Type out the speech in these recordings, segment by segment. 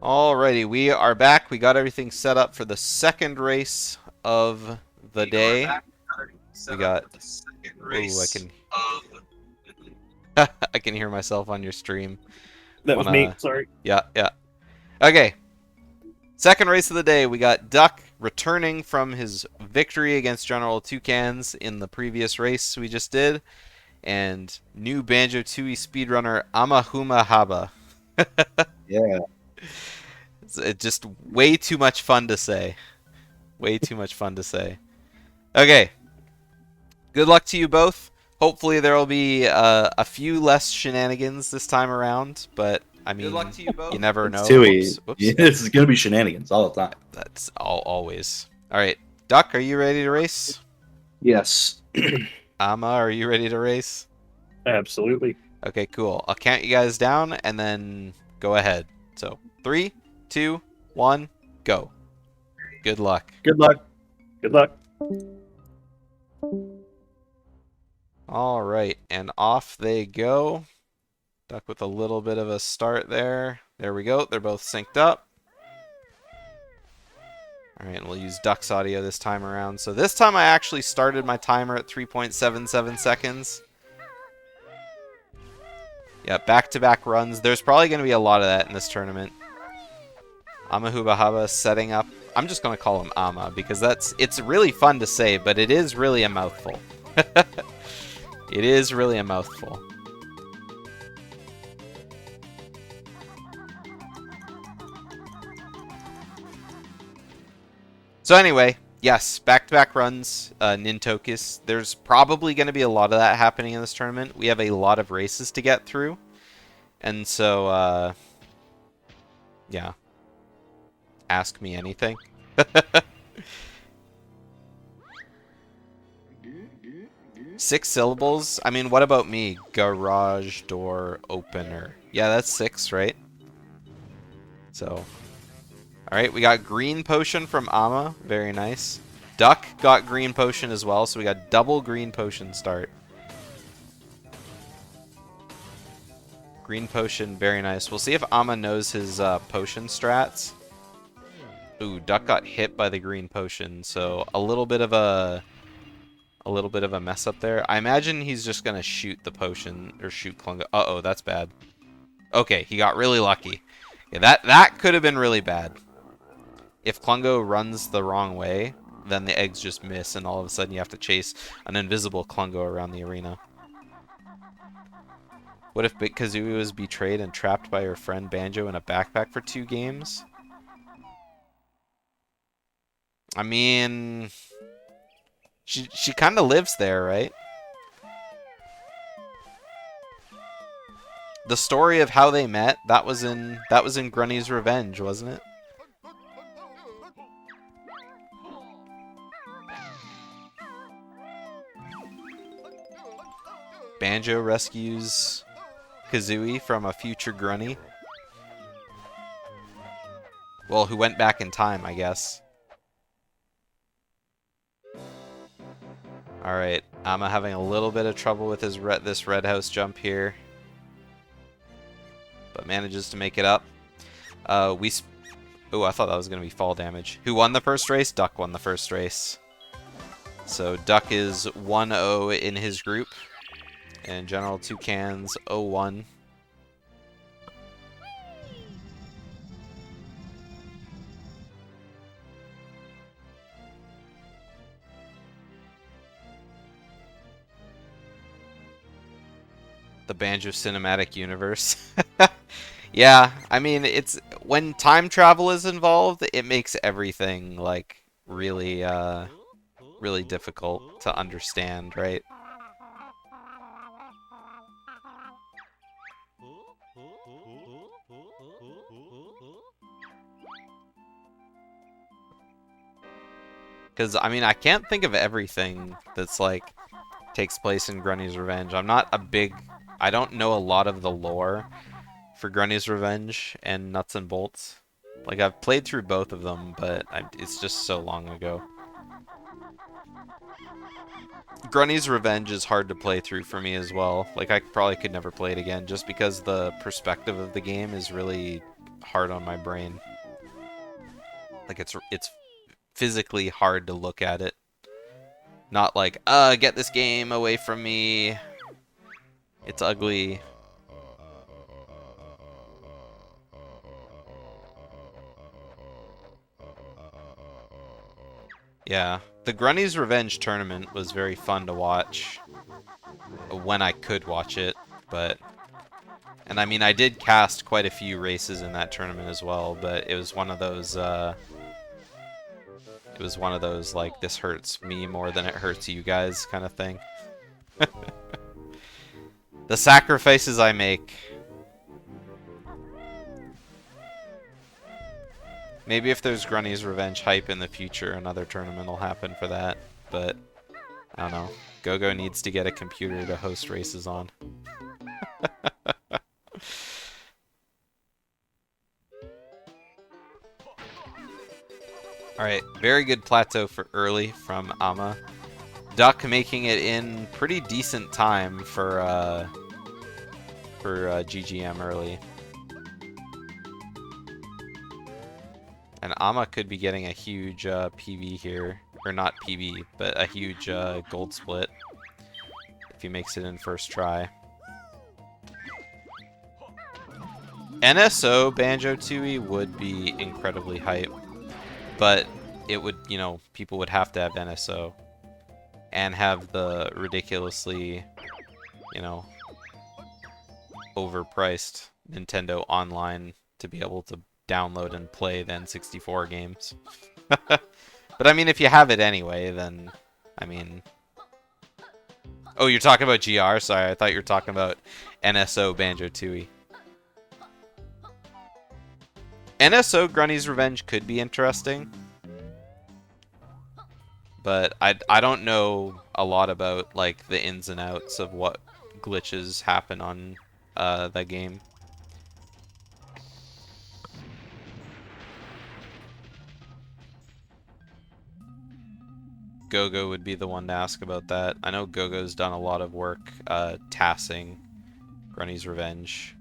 Alrighty, we are back. We got everything set up for the second race of the day. We got. Ooh, I can. I can hear myself on your stream. That was me. Sorry. Yeah, yeah. Okay. Second race of the day. We got Duck returning from his victory against General Toucans in the previous race we just did, and new Banjo-Tooie speedrunner Amahumahaba. Yeah. It's just way too much fun to say. Way too much fun to say. Okay. Good luck to you both. Hopefully there will be a few less shenanigans this time around, but I mean, you never know. Tooie. Oops. Yeah, this is gonna be shenanigans all the time. That's always. All right, Duck, are you ready to race? Yes. Ama, are you ready to race? Absolutely. Okay, cool. I'll count you guys down and then go ahead. So 3, 2, 1, go. Good luck. Good luck. Good luck. All right, and off they go. Duck with a little bit of a start there. There we go. They're both synced up. All right, and we'll use Duck's audio this time around. So this time I actually started my timer at 3.77 seconds. Yeah, back-to-back runs. There's probably going to be a lot of that in this tournament. Amahumahaba setting up. I'm just going to call him Ama because it's really fun to say, but it is really a mouthful. It is really a mouthful. So anyway, yes, back-to-back runs, Nintokus. There's probably going to be a lot of that happening in this tournament. We have a lot of races to get through. And so, yeah. Ask me anything. 6 syllables? I mean, what about me? Garage door opener. Yeah, that's 6, right? So, alright, we got green potion from Ama. Very nice. Duck got green potion as well, so we got double green potion start. Green potion, very nice. We'll see if Ama knows his potion strats. Ooh, Duck got hit by the green potion, so a little bit of a mess up there. I imagine he's just gonna shoot the potion or shoot Klungo. Uh-oh, that's bad. Okay, he got really lucky. Yeah, that could have been really bad. If Klungo runs the wrong way, then the eggs just miss, and all of a sudden you have to chase an invisible Klungo around the arena. What if Kazooie was betrayed and trapped by her friend Banjo in a backpack for 2 games? I mean, she kind of lives there, right? The story of how they met, that was in Grunny's Revenge, wasn't it? Banjo rescues Kazooie from a future Grunny. Well, who went back in time, I guess. Alright, I'm having a little bit of trouble with this red house jump here. But manages to make it up. Oh, I thought that was going to be fall damage. Who won the first race? Duck won the first race. So Duck is 1-0 in his group. And General Toucans 0-1. The Banjo cinematic universe. Yeah, I mean, it's when time travel is involved, it makes everything like really really difficult to understand, right? Cuz I mean, I can't think of everything that's like takes place in Grunny's Revenge. I don't know a lot of the lore for Grunny's Revenge and Nuts and Bolts. Like, I've played through both of them, but it's just so long ago. Grunny's Revenge is hard to play through for me as well. Like, I probably could never play it again just because the perspective of the game is really hard on my brain. Like it's physically hard to look at it. Not like, get this game away from me. It's ugly. Yeah, the Grunny's Revenge tournament was very fun to watch when I could watch it, but... And I mean, I did cast quite a few races in that tournament as well, but it was one of those, like, this hurts me more than it hurts you guys kind of thing. The sacrifices I make. Maybe if there's Grunny's Revenge hype in the future, another tournament will happen for that, but I don't know. GoGo needs to get a computer to host races on. Alright, very good plateau for early from Ama. Duck making it in pretty decent time for GGM early. And Ama could be getting a huge PB here. Or not PB, but a huge gold split. If he makes it in first try. NSO Banjo-Tooie would be incredibly hype. But it would, you know, people would have to have NSO. And have the ridiculously, you know, overpriced Nintendo Online to be able to download and play the N64 games. But I mean, if you have it anyway, then, I mean... Oh, you're talking about GR? Sorry, I thought you were talking about NSO Banjo-Tooie. NSO Grunny's Revenge could be interesting. But I don't know a lot about, like, the ins and outs of what glitches happen on that game. GoGo would be the one to ask about that. I know GoGo's done a lot of work tassing Grunny's Revenge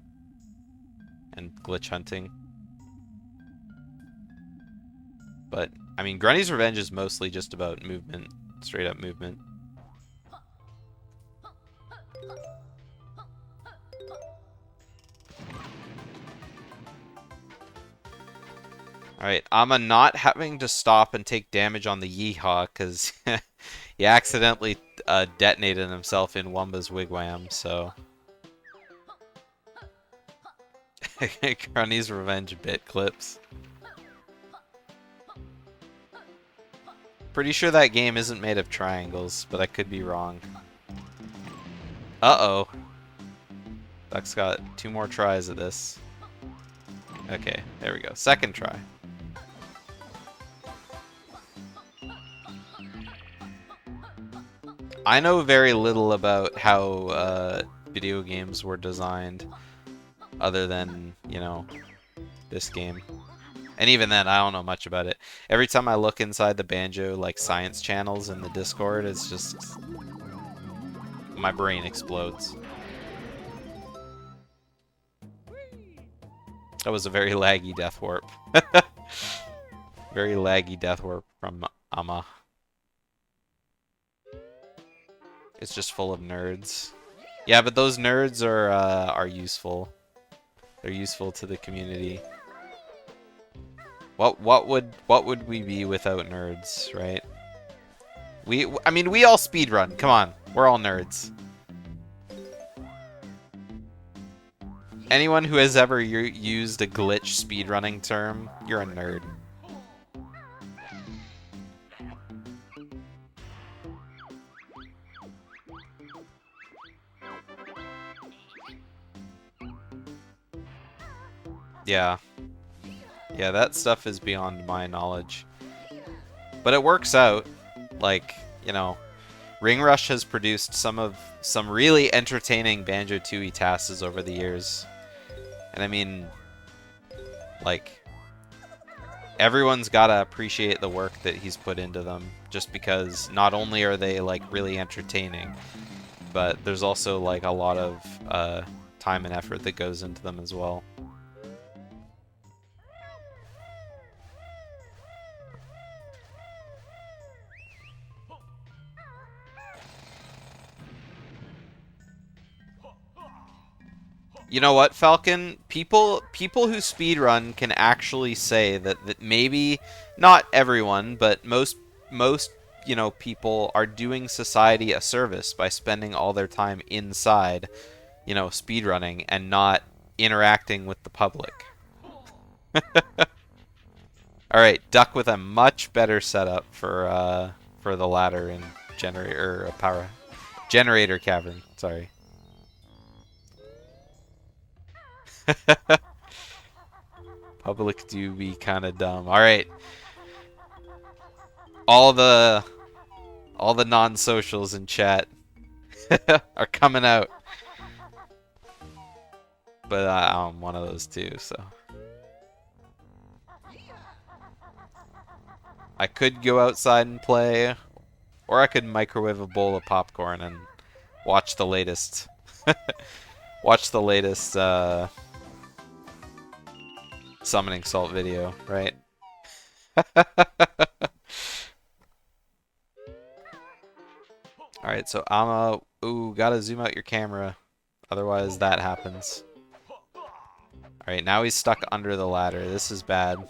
and glitch hunting. But, I mean, Grunny's Revenge is mostly just about movement, straight up movement. Alright, Ama not having to stop and take damage on the Yeehaw because he accidentally detonated himself in Wumba's Wigwam, so... Grunny's Revenge Bitclips. Pretty sure that game isn't made of triangles, but I could be wrong. Uh-oh. Duck's got 2 more tries of this. Okay, there we go. Second try. I know very little about how video games were designed, other than, you know, this game. And even then, I don't know much about it. Every time I look inside the Banjo, like, science channels in the Discord, it's just... my brain explodes. That was a very laggy death warp. Very laggy death warp from Ama. It's just full of nerds. Yeah, but those nerds are useful. They're useful to the community. What would we be without nerds, right? I mean, we all speedrun. Come on, we're all nerds. Anyone who has ever used a glitch speedrunning term, you're a nerd. Yeah. Yeah, that stuff is beyond my knowledge. But it works out. Like, you know, Ring Rush has produced some really entertaining Banjo-Tooie tasks over the years. And I mean, like, everyone's gotta appreciate the work that he's put into them, just because not only are they, like, really entertaining, but there's also, like, a lot of time and effort that goes into them as well. You know what, Falcon? People who speedrun can actually say that maybe not everyone, but most people are doing society a service by spending all their time inside, speedrunning and not interacting with the public. All right, Duck with a much better setup for the ladder in generator cavern. Sorry. Public do be kind of dumb. All right. All the non-socials in chat are coming out. But I'm one of those too, so. I could go outside and play, or I could microwave a bowl of popcorn and watch the latest summoning salt video, right? Alright, so ooh, gotta zoom out your camera. Otherwise that happens. Alright, now he's stuck under the ladder. This is bad.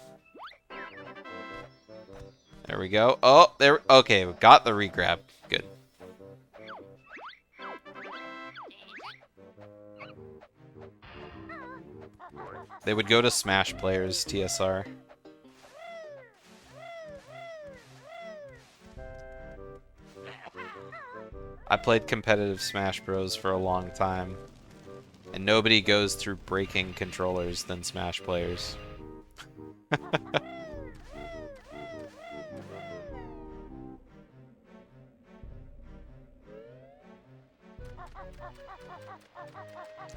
There we go. Oh, there. Okay, we got the regrab. Good. They would go to Smash players, TSR. I played competitive Smash Bros for a long time, and nobody goes through breaking controllers than Smash players.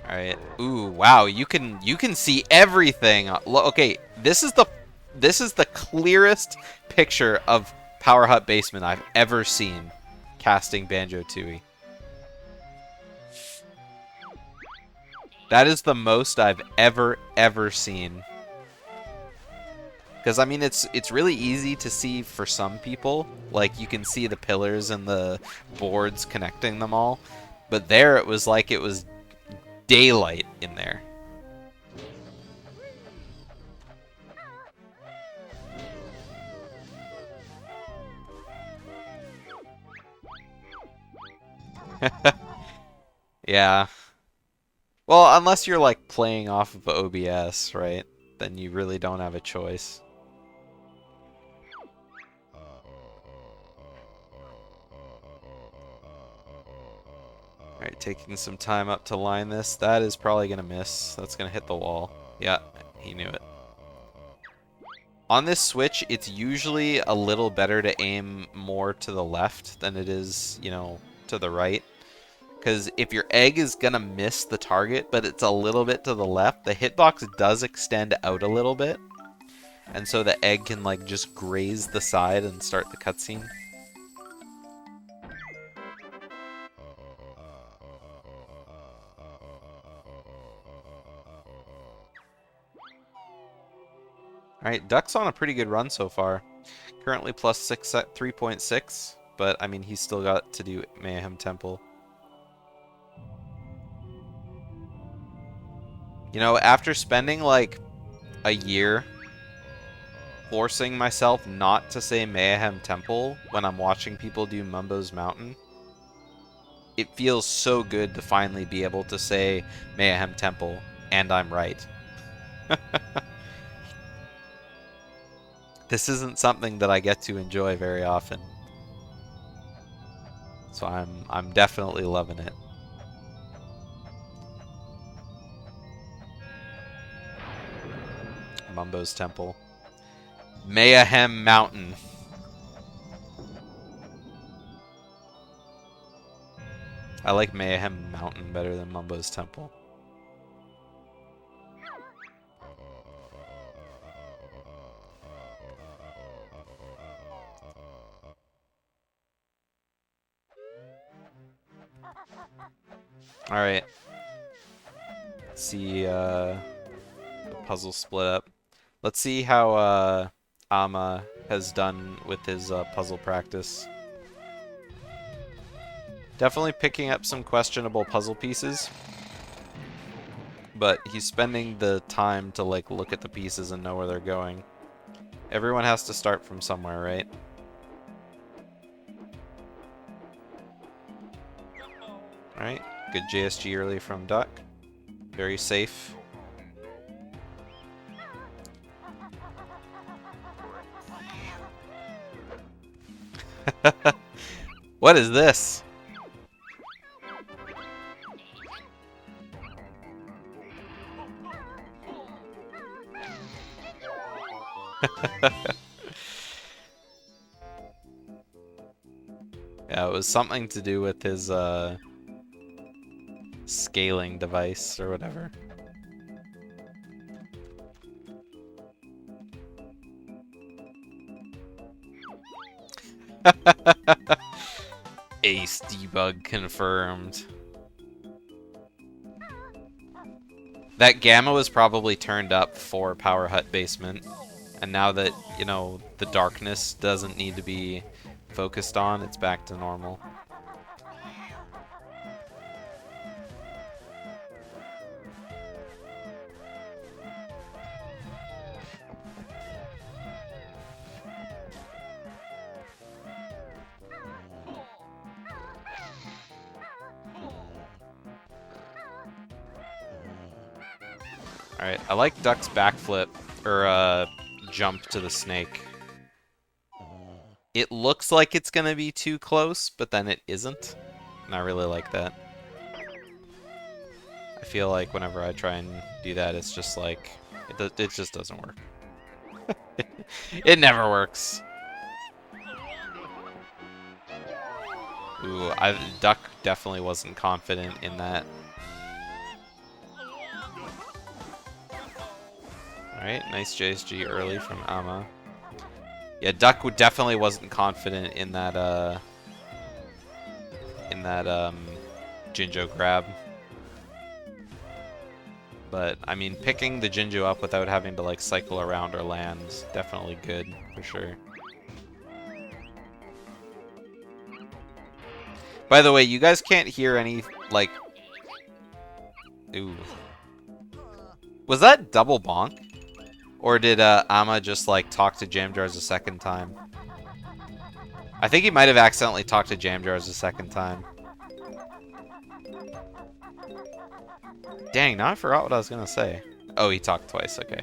Alright. Ooh, wow, you can see everything. Okay, this is the clearest picture of Power Hut Basement I've ever seen casting Banjo-Tooie. That is the most I've ever seen. Because I mean it's really easy to see for some people. Like you can see the pillars and the boards connecting them all. But there it was like it was daylight in there. Yeah. Well, unless you're like playing off of OBS, right? Then you really don't have a choice. Alright, taking some time up to line this. That is probably going to miss. That's going to hit the wall. Yeah, he knew it. On this Switch, it's usually a little better to aim more to the left than it is, to the right. Because if your egg is going to miss the target, but it's a little bit to the left, the hitbox does extend out a little bit. And so the egg can, like, just graze the side and start the cutscene. Alright, Duck's on a pretty good run so far. Currently plus 6 at 3.6, but I mean, he's still got to do Mayhem Temple. After spending like a year forcing myself not to say Mayhem Temple when I'm watching people do Mumbo's Mountain, it feels so good to finally be able to say Mayhem Temple, and I'm right. This isn't something that I get to enjoy very often. So I'm definitely loving it. Mumbo's Temple. Mayhem Mountain. I like Mayhem Mountain better than Mumbo's Temple. Alright. Let's see the puzzle split up. Let's see how Ama has done with his puzzle practice. Definitely picking up some questionable puzzle pieces. But he's spending the time to like look at the pieces and know where they're going. Everyone has to start from somewhere, right? Alright, good JSG early from Duck. Very safe. What is this? Yeah, it was something to do with his scaling device or whatever. Ace debug confirmed. That gamma was probably turned up for Power Hut Basement, and now that, you know, the darkness doesn't need to be focused on, it's back to normal. Alright, I like Duck's backflip, or jump to the snake. It looks like it's gonna be too close, but then it isn't. And I really like that. I feel like whenever I try and do that, it's just like, it just doesn't work. It never works. Ooh, Duck definitely wasn't confident in that. Alright, nice JSG early from Ama. Yeah, Duck definitely wasn't confident in that, Jinjo grab. But, I mean, picking the Jinjo up without having to, like, cycle around or land is definitely good, for sure. By the way, you guys can't hear any, like... Ooh. Was that double bonk? Or did Ama just like talk to Jam Jars a second time? I think he might have accidentally talked to Jam Jars a second time. Dang, now I forgot what I was gonna say. Oh, he talked twice, okay.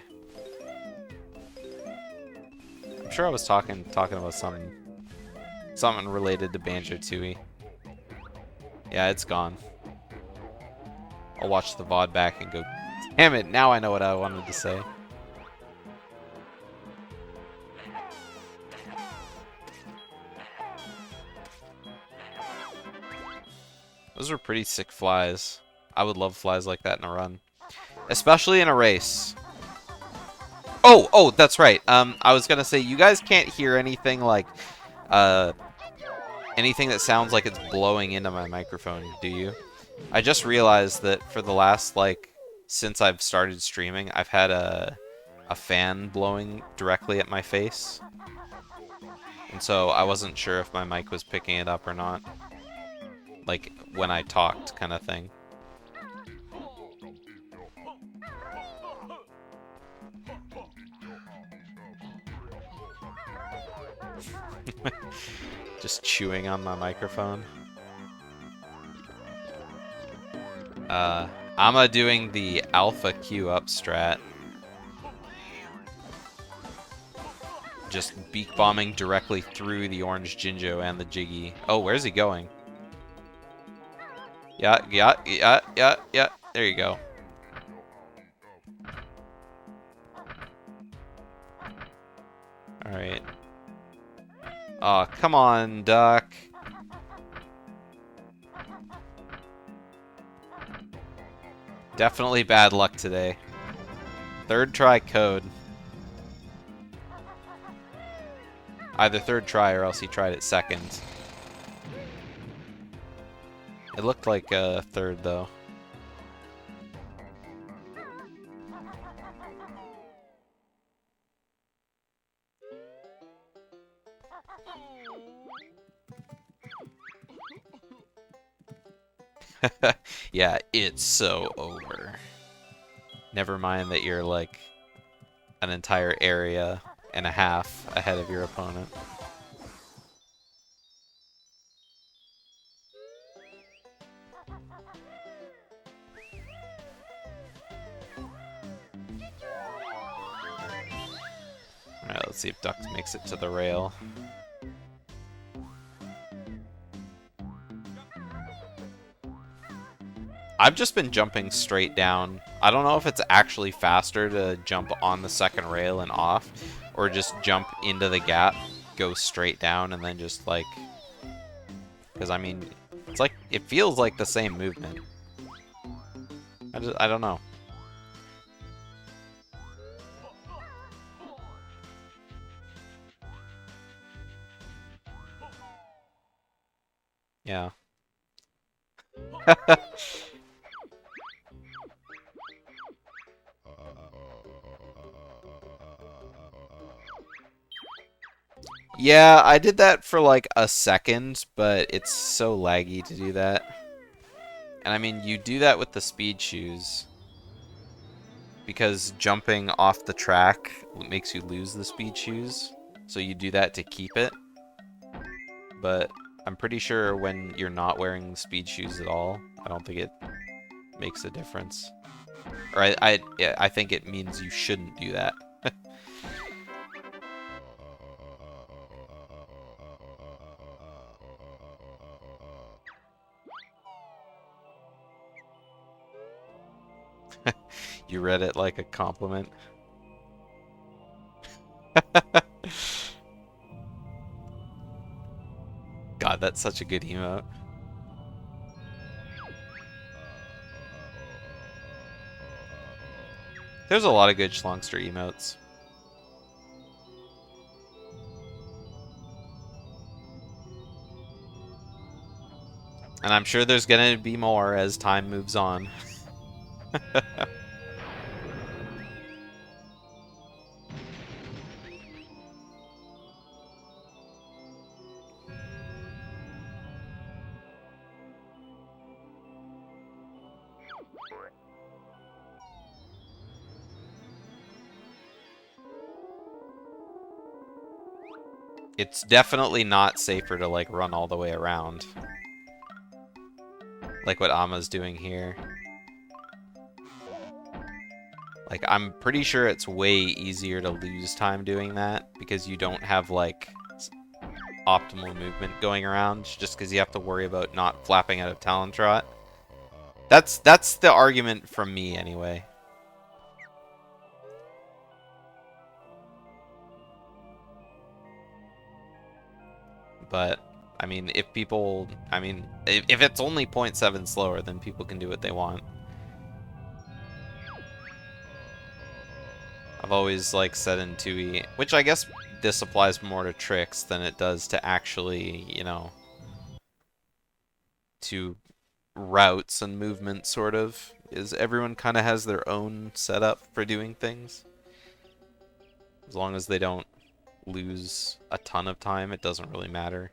I'm sure I was talking about something related to Banjo-Tooie. Yeah, it's gone. I'll watch the VOD back and go, damn it, now I know what I wanted to say. Those are pretty sick flies. I would love flies like that in a run. Especially in a race. Oh, that's right. I was gonna say, you guys can't hear anything like, anything that sounds like it's blowing into my microphone, do you? I just realized that for the last, like, since I've started streaming, I've had a fan blowing directly at my face. And so I wasn't sure if my mic was picking it up or not. Like, when I talked, kind of thing. Just chewing on my microphone. Ama doing the alpha Q up strat. Just beak bombing directly through the orange Jinjo and the Jiggy. Oh, where's he going? Yeah. There you go. Alright. Aw, come on, Duck. Definitely bad luck today. Third try code. Either third try or else he tried it second. It looked like a third, though. Yeah, it's so over. Never mind that you're like an entire area and a half ahead of your opponent. Alright, let's see if Duck makes it to the rail. I've just been jumping straight down. I don't know if it's actually faster to jump on the second rail and off, or just jump into the gap, go straight down, and then just like... Because, I mean, it's like, it feels like the same movement. I don't know. Yeah. Yeah, I did that for like a second, but it's so laggy to do that. And I mean, you do that with the speed shoes, because jumping off the track makes you lose the speed shoes, so you do that to keep it. But I'm pretty sure when you're not wearing speed shoes at all, I don't think it makes a difference. Or yeah, I think it means you shouldn't do that. You read it like a compliment. God, that's such a good emote. There's a lot of good Schlongster emotes. And I'm sure there's gonna be more as time moves on. It's definitely not safer to like run all the way around. Like what Ama's doing here. Like, I'm pretty sure it's way easier to lose time doing that, because you don't have, like, optimal movement going around, just because you have to worry about not flapping out of Talon Trot. That's the argument from me, anyway. But, I mean, if it's only 0.7 slower, then people can do what they want. I've always, like, said in Tooie, which I guess this applies more to tricks than it does to actually, you know, to routes and movement, sort of, is everyone kind of has their own setup for doing things. As long as they don't lose a ton of time, it doesn't really matter.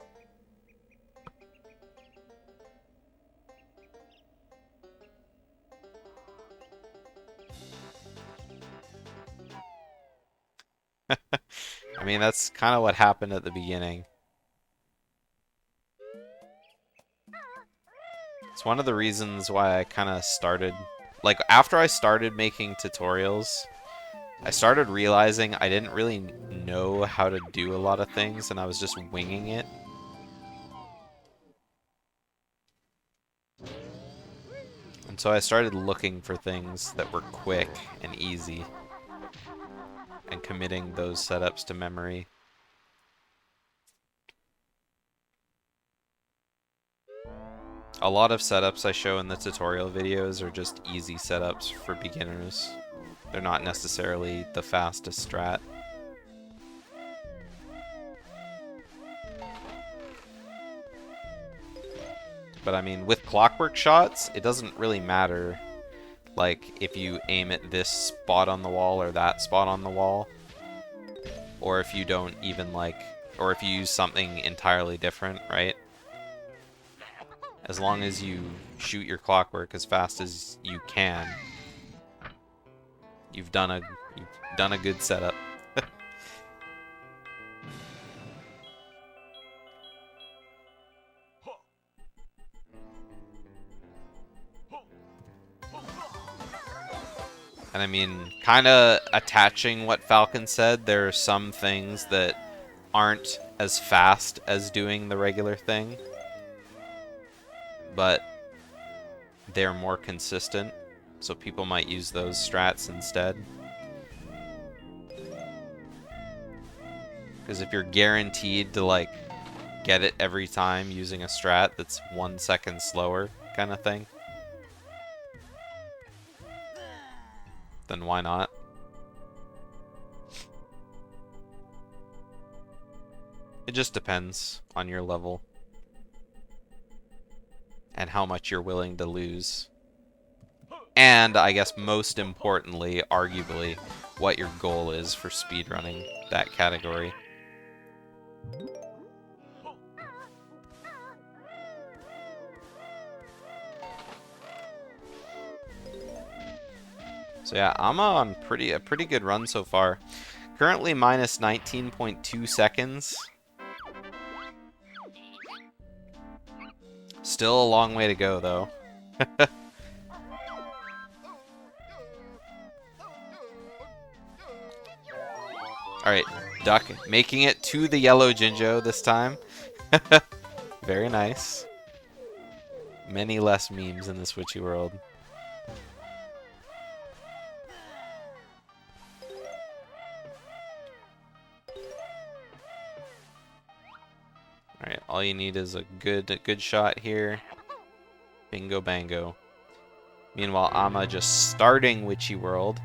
I mean, that's kind of what happened at the beginning. It's one of the reasons why I kind of started... Like, after I started making tutorials, I started realizing I didn't really know how to do a lot of things, and I was just winging it. And so I started looking for things that were quick and easy, and committing those setups to memory. A lot of setups I show in the tutorial videos are just easy setups for beginners. They're not necessarily the fastest strat. But I mean, with clockwork shots, it doesn't really matter, like, if you aim at this spot on the wall or that spot on the wall. Or if you don't even, like, or if you use something entirely different, right? As long as you shoot your clockwork as fast as you can, You've done a good setup. And I mean, kind of attaching what Falcon said, there are some things that aren't as fast as doing the regular thing, but they're more consistent, so people might use those strats instead. Because if you're guaranteed to, like, get it every time using a strat that's 1 second slower kind of thing, then why not? It just depends on your level and how much you're willing to lose. And I guess most importantly, arguably, what your goal is for speedrunning that category. So yeah, I'm on a pretty good run so far. Currently minus 19.2 seconds. Still a long way to go though. Alright, Duck making it to the yellow Jinjo this time. Very nice. Many less memes in this witchy world. Alright, all you need is a good shot here. Bingo bango. Meanwhile, Ama just starting Witchy World.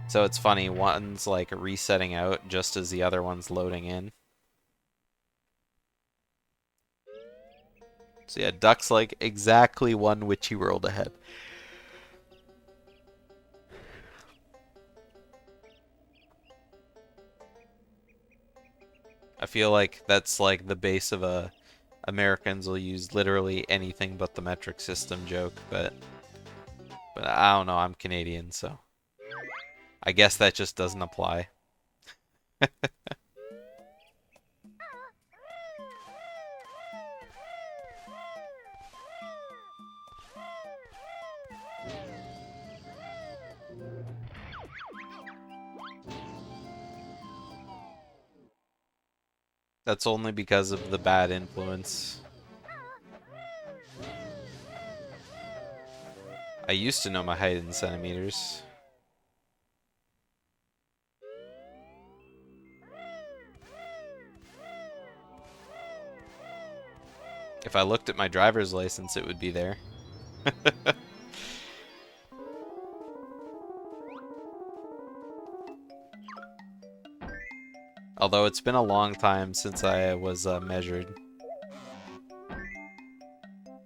So it's funny, one's like resetting out just as the other one's loading in. So yeah, Duck's like exactly one Witchy World ahead. I feel like that's like the base of a Americans will use literally anything but the metric system joke, but I don't know, I'm Canadian, so I guess that just doesn't apply. That's only because of the bad influence. I used to know my height in centimeters. If I looked at my driver's license, it would be there. Although it's been a long time since I was measured.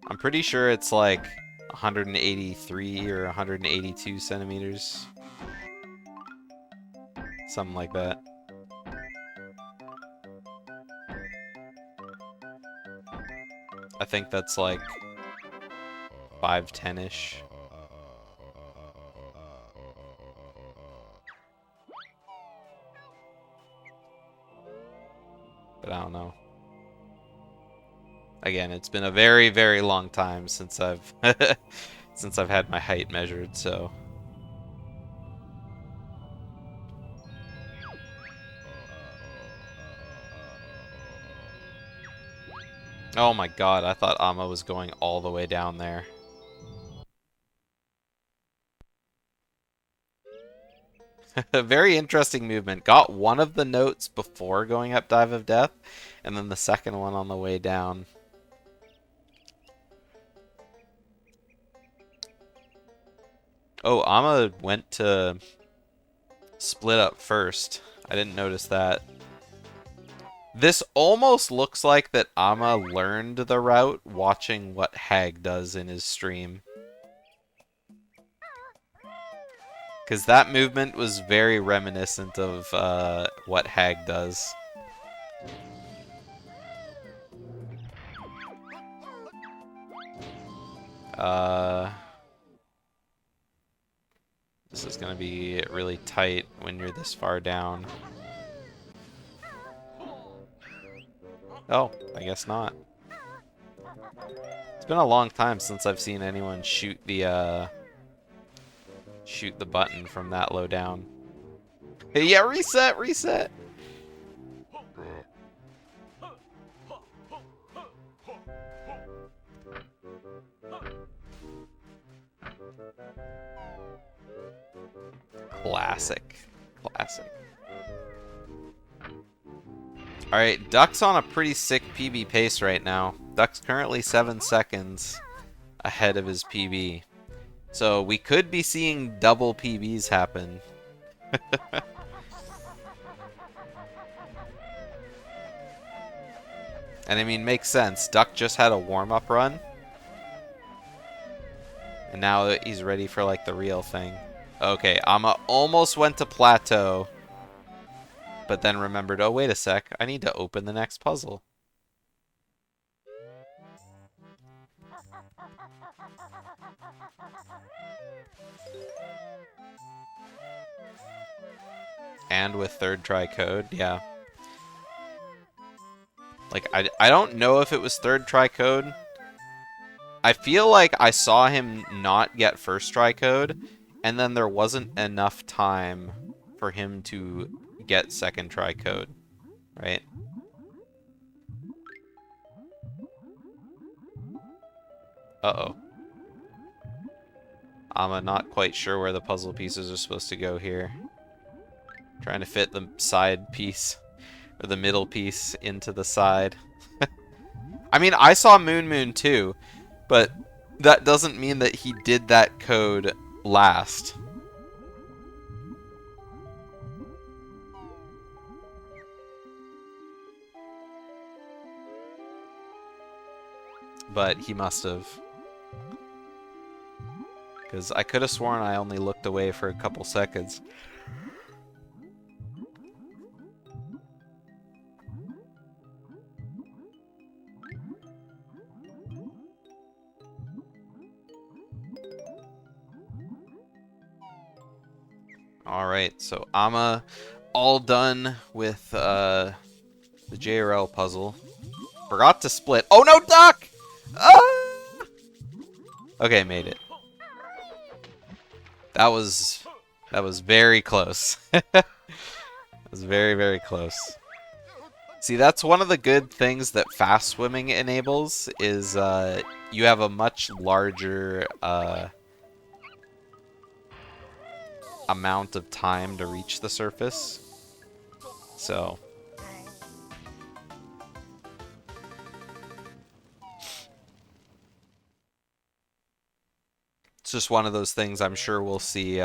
I'm pretty sure it's like 183 or 182 centimeters. Something like that. I think that's like 5'10"-ish. But I don't know. Again, it's been a very, very long time since I've since I've had my height measured, so. Oh my god, I thought Ama was going all the way down there. Very interesting movement. Got one of the notes before going up Dive of Death, and then the second one on the way down. Oh, Ama went to split up first. I didn't notice that. This almost looks like that Ama learned the route watching what Hag does in his stream. Because that movement was very reminiscent of what Hag does. This is going to be really tight when you're this far down. Oh, I guess not. It's been a long time since I've seen anyone shoot the button from that low down. Hey, yeah, reset, reset. Classic. Classic. Alright, Duck's on a pretty sick PB pace right now. Duck's currently 7 seconds ahead of his PB. So we could be seeing double PBs happen. And I mean, makes sense. Duck just had a warm-up run. And now he's ready for like the real thing. Okay, Ama almost went to plateau. But then remembered, oh wait a sec, I need to open the next puzzle. And with third try code, yeah. Like, I don't know if it was third try code. I feel like I saw him not get first try code, and then there wasn't enough time for him to get second try code, right? Uh-oh. I'm not quite sure where the puzzle pieces are supposed to go here. Trying to fit the side piece, or the middle piece, into the side. I mean, I saw Moon Moon too, but that doesn't mean that he did that code last. But he must have. Because I could have sworn I only looked away for a couple seconds. Alright, so Ama all done with the JRL puzzle. Forgot to split. Oh no, Duck! Ah! Okay, made it. That was very close. That was very, very close. See, that's one of the good things that fast swimming enables, is you have a much larger amount of time to reach the surface. So it's just one of those things I'm sure we'll see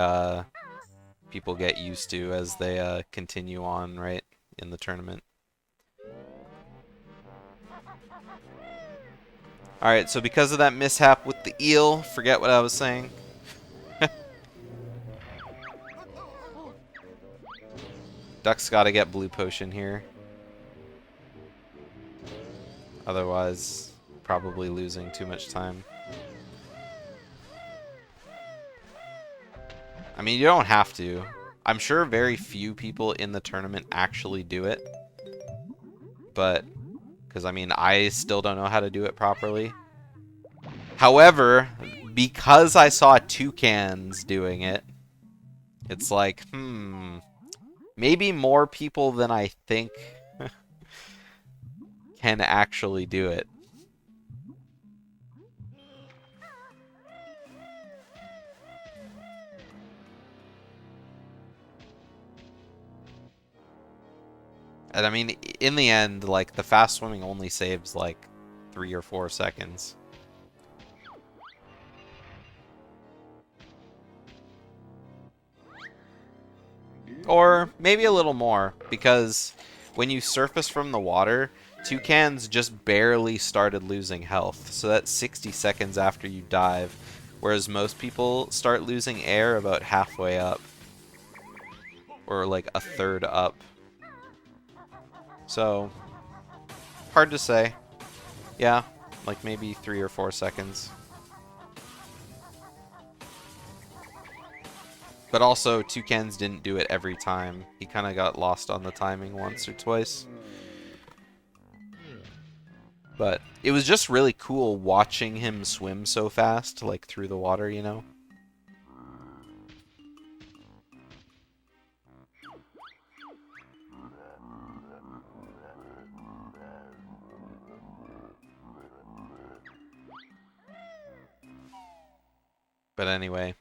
people get used to as they continue on, right, in the tournament. Alright, so because of that mishap with the eel, forget what I was saying. Duck's gotta get blue potion here. Otherwise, probably losing too much time. I mean, you don't have to. I'm sure very few people in the tournament actually do it. But, because I mean, I still don't know how to do it properly. However, because I saw toucans doing it, it's like, maybe more people than I think can actually do it. And I mean, in the end, like, the fast swimming only saves like 3 or 4 seconds. Or maybe a little more, because when you surface from the water, toucans just barely started losing health. So that's 60 seconds after you dive, whereas most people start losing air about halfway up. Or like a third up. So, hard to say. Yeah, like maybe 3 or 4 seconds. But also, Toucans didn't do it every time. He kind of got lost on the timing once or twice. But it was just really cool watching him swim so fast, like through the water, you know? But anyway,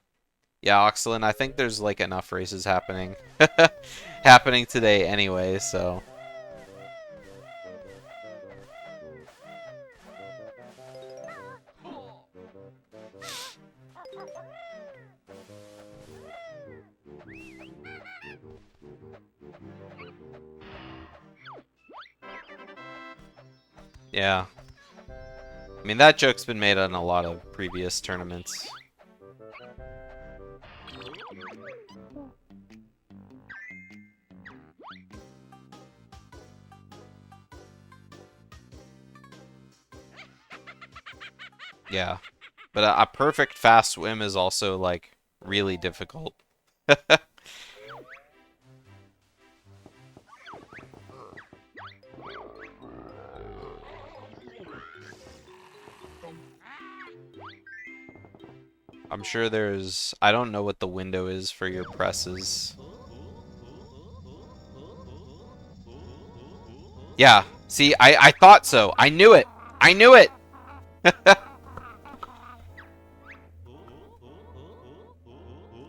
yeah, Oxalin, I think there's like enough races happening happening today anyway, so yeah. I mean, that joke's been made on a lot of previous tournaments. Yeah, but a perfect fast swim is also, like, really difficult. I'm sure there's... I don't know what the window is for your presses. Yeah, see, I thought so. I knew it! I knew it!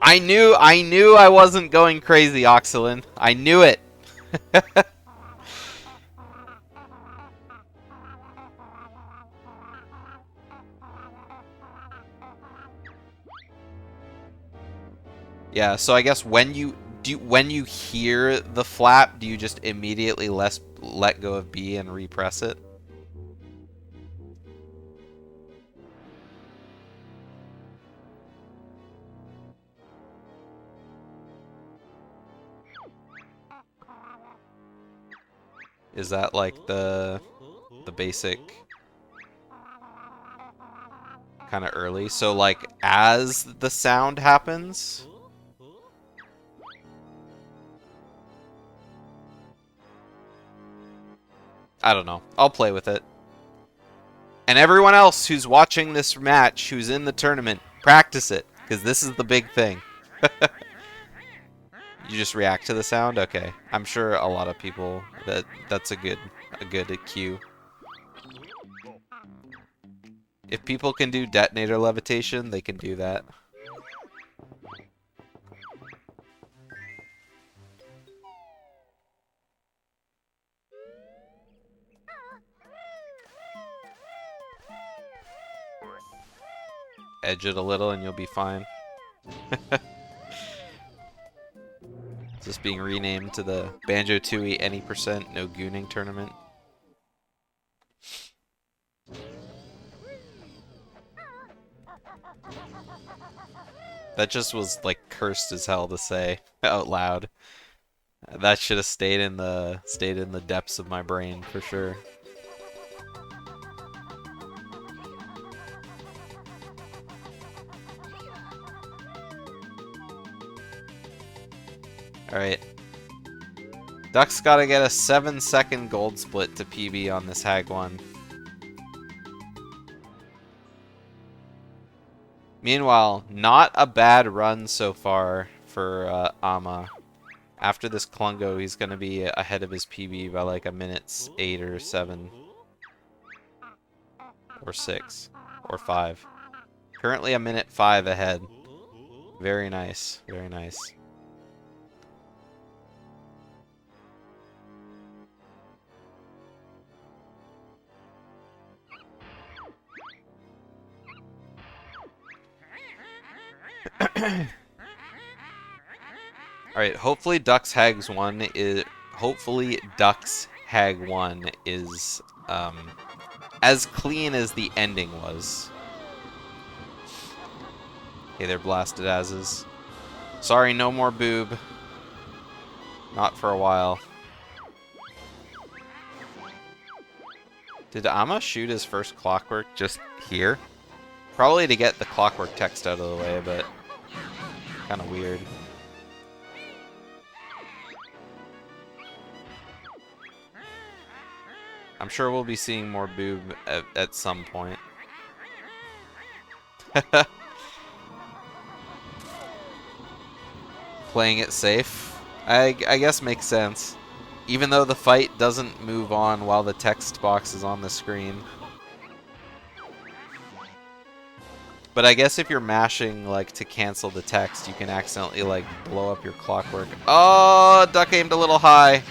I knew I wasn't going crazy, Oxalin. I knew it. Yeah, so I guess when you hear the flap, do you just immediately let go of B and repress it? Is that like the basic kind of early? So like as the sound happens? I don't know. I'll play with it. And everyone else who's watching this match, who's in the tournament, practice it, because this is the big thing. You just react to the sound? Okay. I'm sure a lot of people that's a good cue. If people can do detonator levitation, they can do that. Edge it a little and you'll be fine. It's just being renamed to the Banjo-Tooie any percent no gooning tournament. That just was like cursed as hell to say out loud. That should have stayed in the depths of my brain for sure. Alright. Duck's gotta get a 7-second gold split to PB on this Hag 1. Meanwhile, not a bad run so far for Ama. After this Klungo, he's gonna be ahead of his PB by like a minute 8 or 7. Or 6. Or 5. Currently a minute 5 ahead. Very nice. Very nice. Alright, hopefully Duck's Hag 1 is as clean as the ending was. Okay, they're blasted asses. Sorry, no more boob. Not for a while. Did Ama shoot his first clockwork just here? Probably to get the clockwork text out of the way, but kind of weird. I'm sure we'll be seeing more boob at some point. Playing it safe, I guess makes sense. Even though the fight doesn't move on while the text box is on the screen. But I guess if you're mashing, like, to cancel the text, you can accidentally, like, blow up your clockwork. Oh, duck aimed a little high.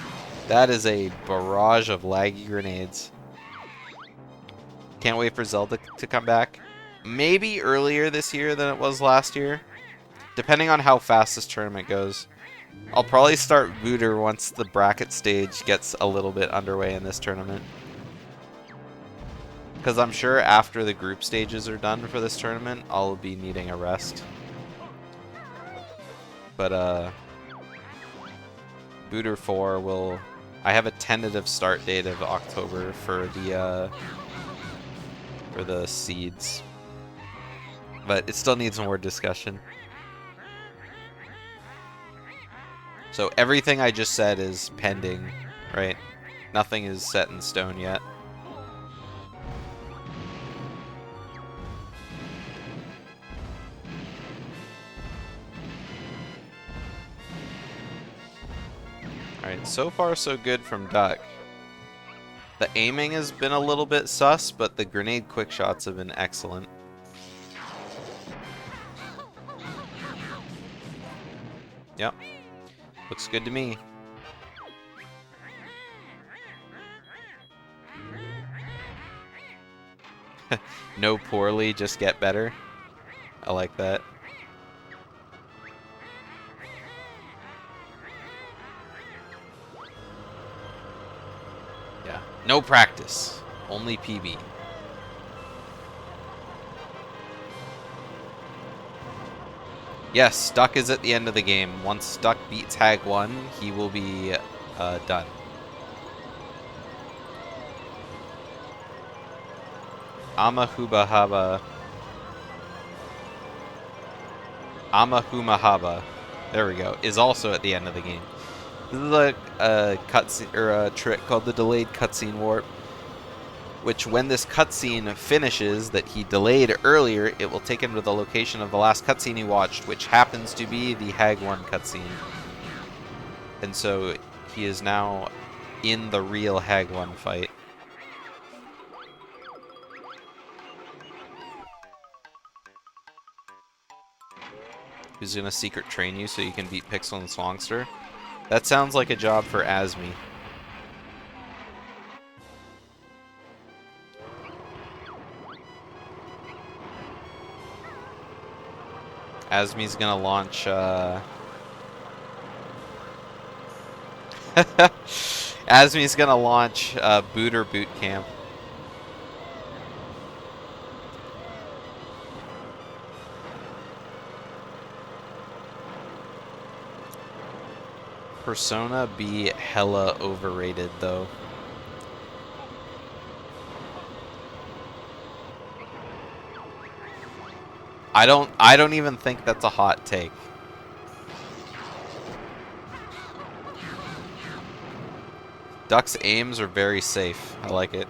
That is a barrage of laggy grenades. Can't wait for Zelda to come back. Maybe earlier this year than it was last year. Depending on how fast this tournament goes. I'll probably start Vooter once the bracket stage gets a little bit underway in this tournament. Because I'm sure after the group stages are done for this tournament, I'll be needing a rest. But, Booter 4 will... I have a tentative start date of October for the seeds. But it still needs more discussion. So everything I just said is pending, right? Nothing is set in stone yet. Alright, so far so good from Duck. The aiming has been a little bit sus, but the grenade quick shots have been excellent. Yep. Looks good to me. No poorly, just get better. I like that. Yeah. No practice. Only PB. Yes, Duck is at the end of the game. Once Duck beats Hag 1, he will be done. Amahumahaba. Amahumahaba. There we go. Is also at the end of the game. This is a cutscene or a trick called the delayed cutscene warp, which when this cutscene finishes that he delayed earlier, it will take him to the location of the last cutscene he watched, which happens to be the Hag 1 cutscene. And so he is now in the real Hag 1 fight. Who's gonna secret train you so you can beat Pixel and Songster? That sounds like a job for Asmi. Asmi's gonna launch, Asmi's gonna launch, Booter Boot Camp. Persona be hella overrated, though. I don't even think that's a hot take. Duck's aims are very safe. I like it.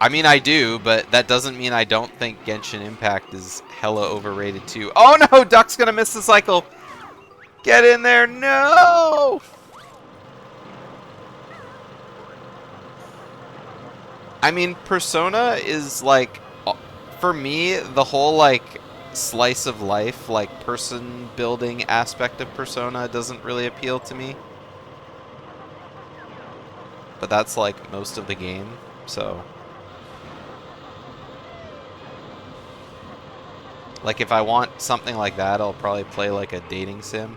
I mean, I do, but that doesn't mean I don't think Genshin Impact is hella overrated too. Oh no, Duck's gonna miss the cycle. Get in there, no! I mean, Persona is like, for me, the whole like slice of life, like person building aspect of Persona doesn't really appeal to me. But that's like most of the game, so. Like if I want something like that, I'll probably play like a dating sim.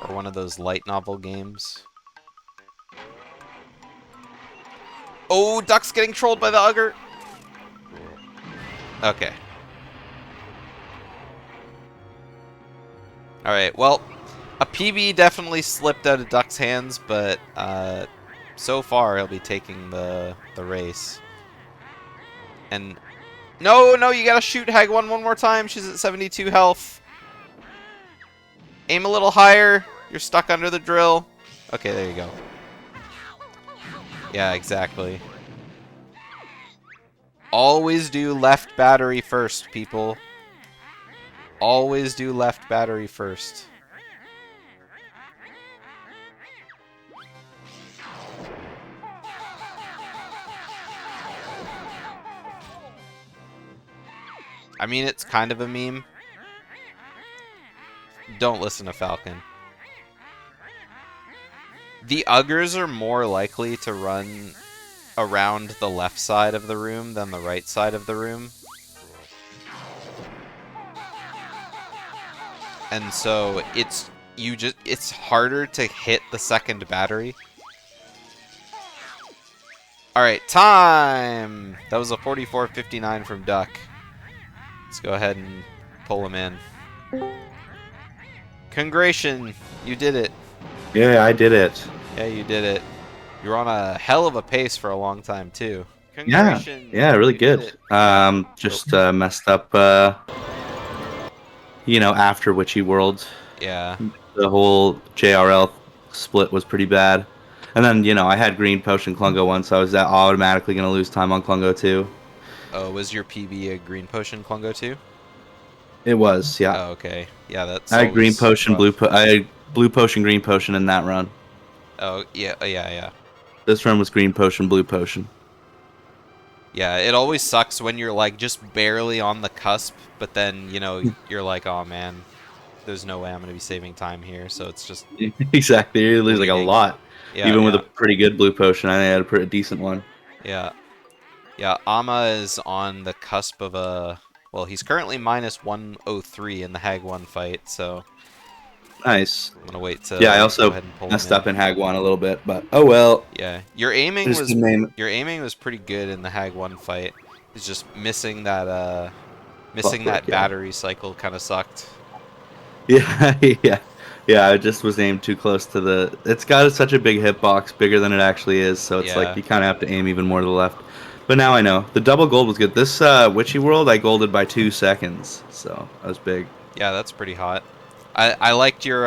Or one of those light novel games. Oh, Duck's getting trolled by the Ugger. Okay. Alright, well, a PB definitely slipped out of Duck's hands, but so far he'll be taking the race. And no, you gotta shoot Hag 1 one more time. She's at 72 health. Aim a little higher. You're stuck under the drill. Okay, there you go. Yeah, exactly. Always do left battery first, people. Always do left battery first. I mean, it's kind of a meme. Don't listen to Falcon. The Uggers are more likely to run around the left side of the room than the right side of the room. And so it's harder to hit the second battery. Alright, time! That was a 44.59 from Duck. Let's go ahead and pull him in. Congratulations! You did it. Yeah, I did it. Yeah, you did it. You're on a hell of a pace for a long time, too. Yeah, Congratulations! yeah, really You did good. it. Just messed up, after Witchy World. Yeah. The whole JRL split was pretty bad. And then, I had Green Potion Klungo once, so I was automatically going to lose time on Klungo too. Oh, was your PB a Green Potion Klungo too? It was, yeah. Oh, okay. Yeah, that's I had Green always Potion, rough. I had Blue Potion, Green Potion in that run. Oh, yeah, yeah. This run was Green Potion, Blue Potion. Yeah, it always sucks when you're, like, just barely on the cusp, but then, you're like, oh, man, there's no way I'm going to be saving time here, so it's just... Exactly, you lose, like, a bleeding. lot. Yeah, Even with a pretty good Blue Potion, I had a pretty decent one. Yeah. Yeah, Ama is on the cusp of a... Well, he's currently minus 103 in the Hag 1 fight, so... Nice. I'm gonna wait to I go also ahead and pull messed him in. up in Hag 1 a little bit, but oh well. Yeah, your aiming Just was the name. your aiming was pretty good in the Hag 1 fight. It's just missing that Clockwork, yeah. battery cycle kind of sucked. Yeah, yeah. I just was aimed too close to the. It's got such a big hitbox, bigger than it actually is. So it's like you kind of have to aim even more to the left. But now I know the double gold was good. This Witchy World, I golded by 2 seconds, so that was big. Yeah, that's pretty hot. I liked your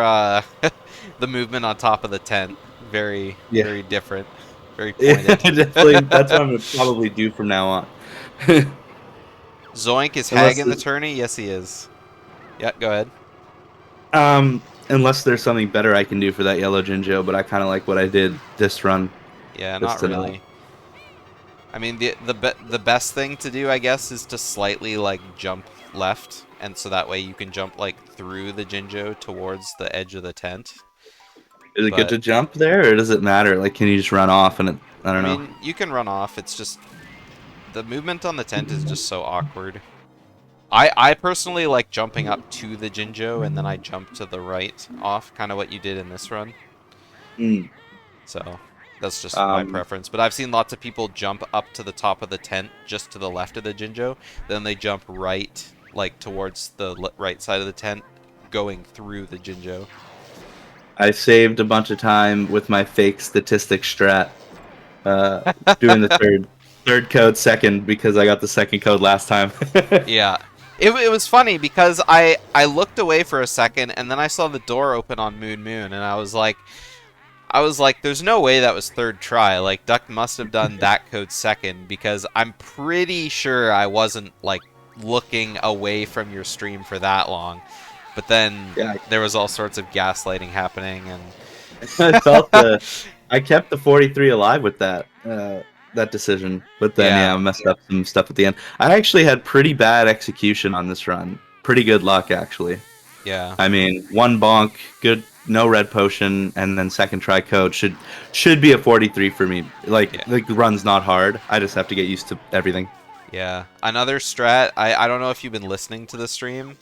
the movement on top of the tent. Very different. Very pointed. Yeah, definitely. That's what I'm gonna probably do from now on. Zoink is Unless Hag in the tourney? Yes, he is. Yeah, go ahead. Unless there's something better I can do for that yellow Jinjo, but I kind of like what I did this run. Yeah, not really. I mean, the best thing to do, I guess, is to slightly like jump left, and so that way you can jump like through the Jinjo towards the edge of the tent. Is it good to jump there, or does it matter? Like, can you just run off and I don't know. I mean, you can run off. It's just the movement on the tent is just so awkward. I personally like jumping up to the Jinjo and then I jump to the right off, kind of what you did in this run. So that's just my preference. But I've seen lots of people jump up to the top of the tent, just to the left of the Jinjo. Then they jump right, like towards the right side of the tent, going through the Jinjo. I saved a bunch of time with my fake statistic strat, doing the third code second because I got the second code last time. Yeah. It was funny because I looked away for a second and then I saw the door open on Moon and I was like, there's no way that was third try. Like, Duck must have done that code second because I'm pretty sure I wasn't like looking away from your stream for that long. But then there was all sorts of gaslighting happening, and I kept the 43 alive with that decision. But then I messed up some stuff at the end. I actually had pretty bad execution on this run. Pretty good luck, actually. Yeah. I mean, 1 bonk, good, no red potion, and then second try code should be a 43 for me. Like the run's not hard. I just have to get used to everything. Yeah. Another strat. I don't know if you've been listening to the stream.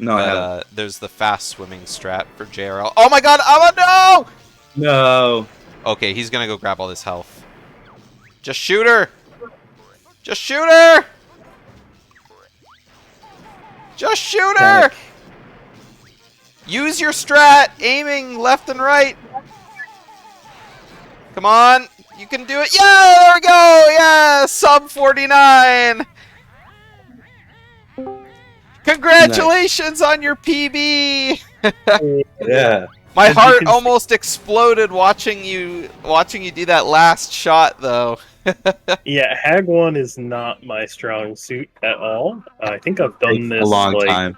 No, I haven't. There's the fast swimming strat for JRL. Oh my god! Oh no! No. Okay, he's gonna go grab all this health. Just shoot her! Just shoot her! Just shoot her! Use your strat! Aiming left and right! Come on! You can do it! Yeah! There we go! Yeah! Sub 49! Congratulations on your PB! Yeah. My As you heart can see- almost exploded watching you do that last shot, though. Yeah, Hag 1 is not my strong suit at all. I think I've done Takes this a long like time.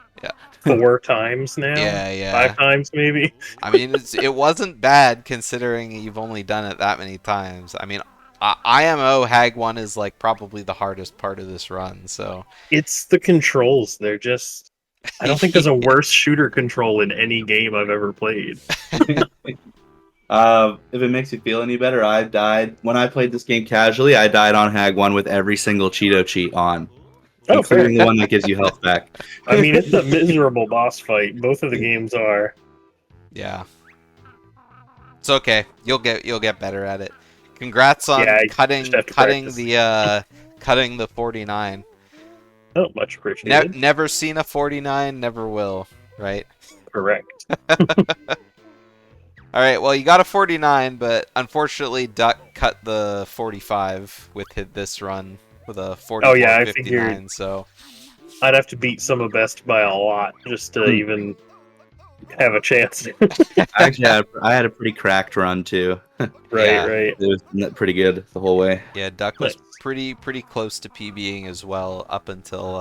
4 times now. Yeah, yeah. 5 times maybe. I mean, it wasn't bad considering you've only done it that many times. I mean, IMO Hag 1 is like probably the hardest part of this run, so. It's the controls. They're just. I don't think there's a worse shooter control in any game I've ever played. If it makes you feel any better, I died when I played this game casually. I died on Hag 1 with every single Cheeto cheat on, Oh, fair. including the one that gives you health back. I mean, it's a miserable boss fight. Both of the games are. Yeah. It's okay. You'll get better at it. Congrats on Yeah, I cutting just have to practice. cutting the 49. Oh, much appreciated. Never seen a 49, never will, right? Correct. All right, well, you got a 49, but unfortunately Duck cut the 45 with this run with a 44.59, Oh, yeah, I figured. so I'd have to beat Summer Best by a lot just to even have a chance. Actually, I had a pretty cracked run too. Right, Yeah. right. It was pretty good the whole way. yeah, Duck was Nice. pretty close to PBing as well up until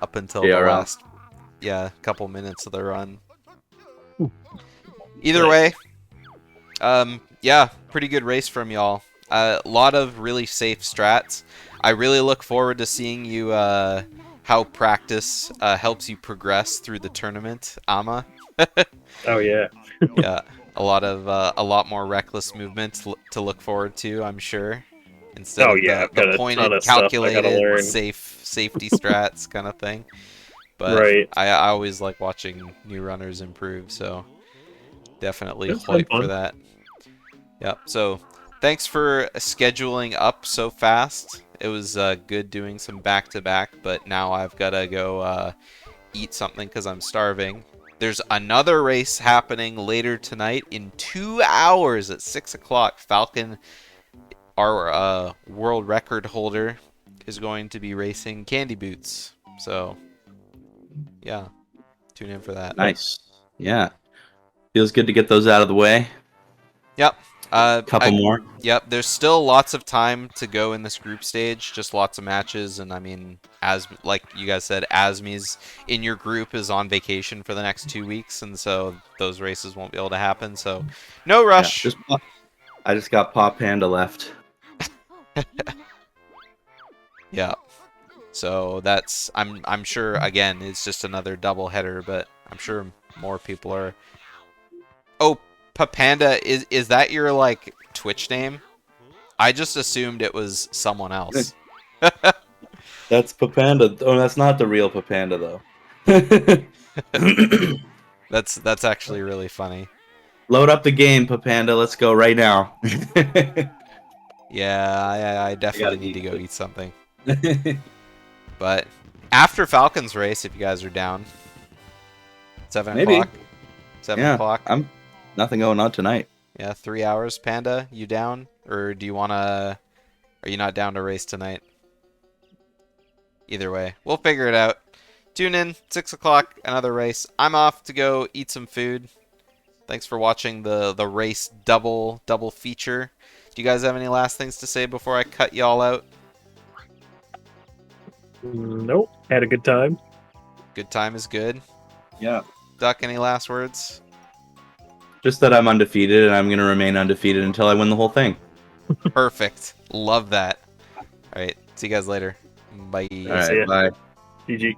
the ARL. last couple minutes of the run. Either Nice. way, yeah, pretty good race from y'all. A lot of really safe strats. I really look forward to seeing you how practice helps you progress through the tournament, Ama. Oh, yeah. Yeah, a lot more reckless movement to look forward to, I'm sure. Instead Oh, of yeah, I've the got a pointed, ton of stuff I gotta calculated, learn. safety strats kind of thing. But Right. I always like watching new runners improve, so definitely It's been hype for fun. that. Yep. So thanks for scheduling up so fast. It was good doing some back-to-back, but now I've got to go eat something because I'm starving. There's another race happening later tonight in 2 hours at 6 o'clock. Falcon, our world record holder, is going to be racing Candy Boots. So, yeah, tune in for that. Nice. Yeah. Feels good to get those out of the way. Yep. Couple more. Yep, there's still lots of time to go in this group stage, just lots of matches, and I mean, as like you guys said, Asmi's in your group is on vacation for the next 2 weeks, and so those races won't be able to happen, so no rush. Yeah, I just got Pop Panda left. Yeah. So that's I'm sure again it's just another double header, but I'm sure more people are. Oh, Papanda, is that your like Twitch name? I just assumed it was someone else. That's Papanda. Oh, that's not the real Papanda though. That's actually really funny. Load up the game, Papanda. Let's go right now. Yeah, I definitely gotta need to eat go it. eat something. But after Falcons race, if you guys are down, 7 Maybe. o'clock. 7 Yeah, o'clock. I'm nothing going on tonight. Yeah, 3 hours. Panda, you down, or do you wanna? Are you not down to race tonight? Either way, we'll figure it out. Tune in, 6 o'clock, another race. I'm off to go eat some food. Thanks for watching the race double feature. Do you guys have any last things to say before I cut y'all out? Nope. Had a good time. Good time is good. Yeah. Duck, any last words? Just that I'm undefeated, and I'm going to remain undefeated until I win the whole thing. Perfect. Love that. All right. See you guys later. Bye. All See ya. right, bye. GG.